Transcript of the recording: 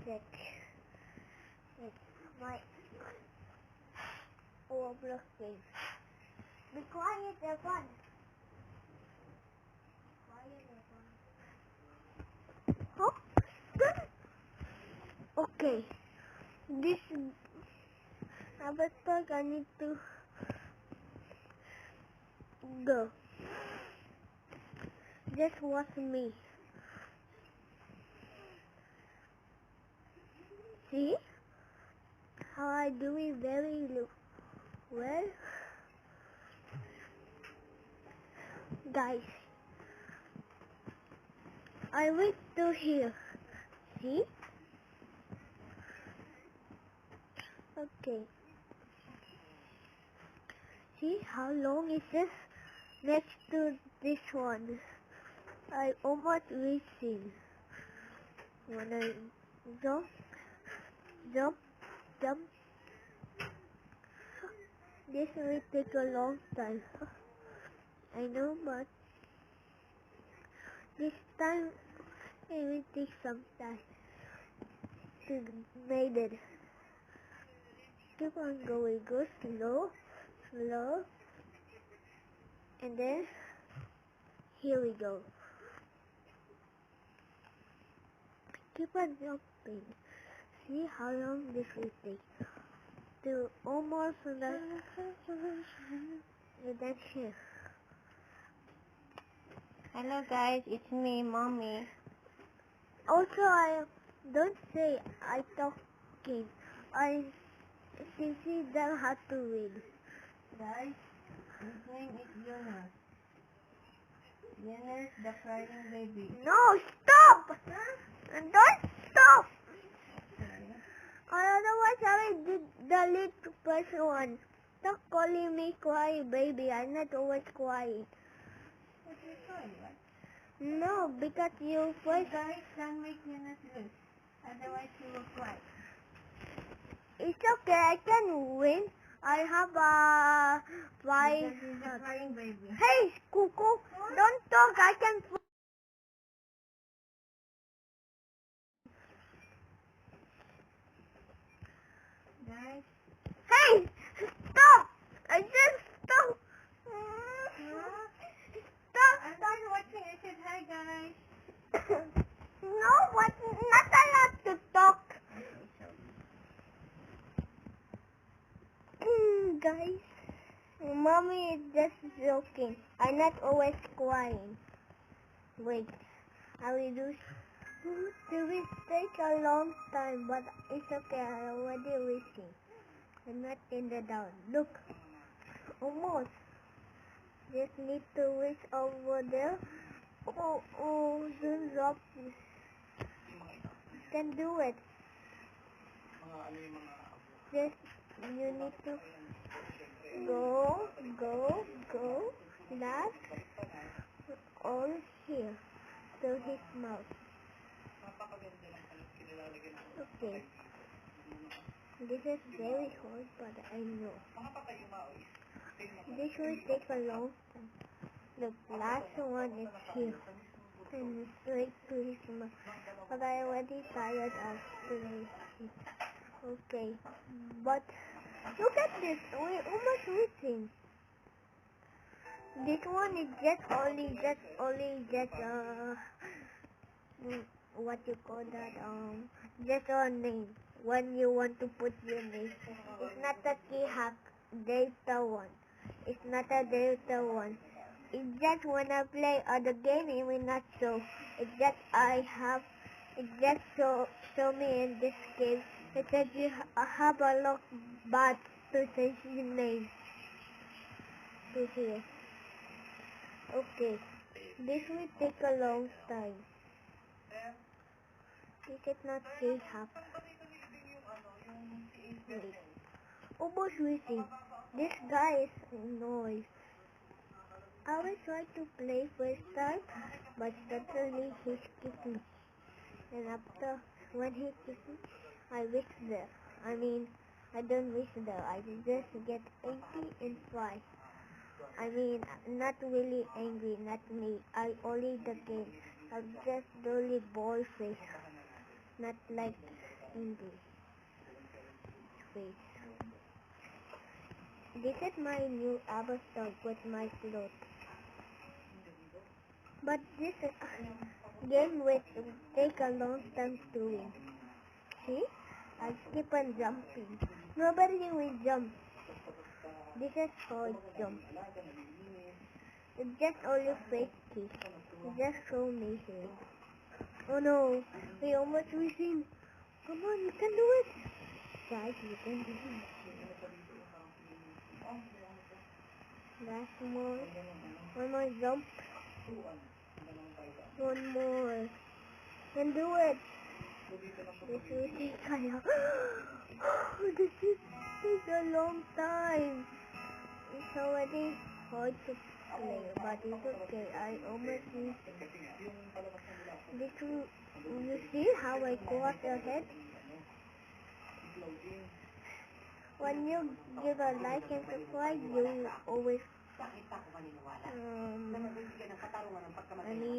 check. It's my Roblox game. Be quiet, everyone. Oh, okay. This avatar, I need to go. Just watch me. See how I do it very well, guys. I wait to here. See? Okay. See how long is this next to this one? I almost reaching. When I jump, jump, jump. This will take a long time. I know, but this time it will take some time to make it. Keep on going, go slow, slow, and then here we go. Keep on jumping. See how long this will take. To almost and then here. Hello guys, it's me, Mommy. Also, I don't say I talking. I simply don't have to read. Guys, his name is Jonas. Jonas, the crying baby. No, stop! Don't stop! Otherwise, I will delete the first one. Stop calling me cry baby. I'm not always crying. What you crying, what? No, because you first. Guys, don't make Jonas lose. Otherwise, he will cry. It's okay. I can win. I have a five. Because he's a crying baby. Hey, Cuckoo! Don't talk. I can. Guys. Hey! Stop! I just stop! Stop! I'm not watching. I said hi, guys. No, but not allowed to talk. Guys, Mommy is just joking. I'm not always crying. Wait, I will do. It will take a long time, but it's okay. I already reaching. I'm not in the down. Look, almost. Just need to reach over there. Oh, don't drop me. Can do it. Just you need to go, last, all here to his mouth. Okay. This is very hard, but I know. This will take a long time. The last one is here. And straight to his mouth. But I already tired of playing it. Okay. But look at this. We're almost reaching. This one is just only what you call that, just a name. When you want to put your name. It's not a key hack data one. It's not a data one. It's just when I play other game it will not show. It's just show me in this game. It says you have a lot but to say your name. To here. Okay. This will take a long time. You cannot say half. Almost reaching. This guy is annoying. I will try to play first time, but suddenly he kicked me. And after when he kicked me, I reach there. I mean, I don't reach there. I just get angry and cry. I mean, not really angry, not me. I only the game. I'm just really boy face. Not like hindi. Wait. This is my new avatar with my float. But this game will take a long time to win. See? I keep on jumping. Nobody will jump. This is how it jumps. It's just only fake key. Just show me here. Oh no, we almost win. Come on, you can do it. Guys, you can do it. Last more. One more jump. One more. Can do it. This will take this is take a long time. It's already hard to play, but it's okay. I almost reached it. You see how I go off your head? When you give a like and subscribe, you always